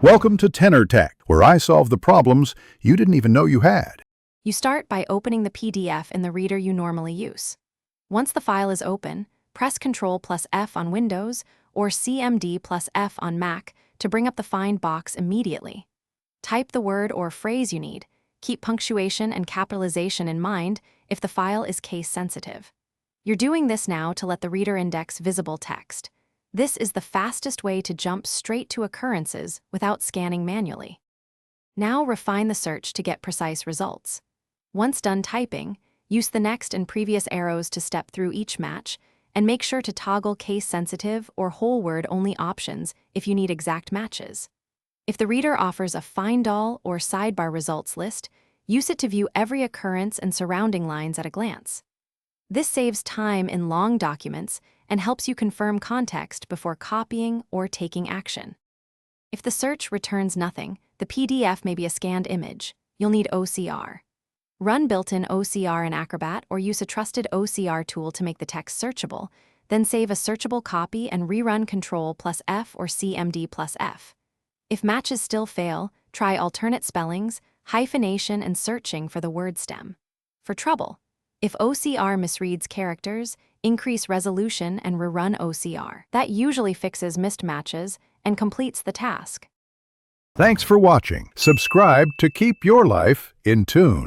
Welcome to Tenor Tech, where I solve the problems you didn't even know you had. You start by opening the PDF in the reader you normally use. Once the file is open, press Ctrl+F on Windows or CMD+F on Mac to bring up the Find box immediately. Type the word or phrase you need. Keep punctuation and capitalization in mind if the file is case-sensitive. You're doing this now to let the reader index visible text. This is the fastest way to jump straight to occurrences without scanning manually. Now refine the search to get precise results. Once done typing, use the next and previous arrows to step through each match, and make sure to toggle case-sensitive or whole word-only options if you need exact matches. If the reader offers a Find All or Sidebar results list, use it to view every occurrence and surrounding lines at a glance. This saves time in long documents and helps you confirm context before copying or taking action. If the search returns nothing, the PDF may be a scanned image. You'll need OCR. Run built-in OCR in Acrobat or use a trusted OCR tool to make the text searchable, then save a searchable copy and rerun Ctrl+F or CMD+F. If matches still fail, try alternate spellings, hyphenation, and searching for the word stem. For trouble, if OCR misreads characters, increase resolution and rerun OCR. That usually fixes missed matches and completes the task. Thanks for watching. Subscribe to keep your life in tune.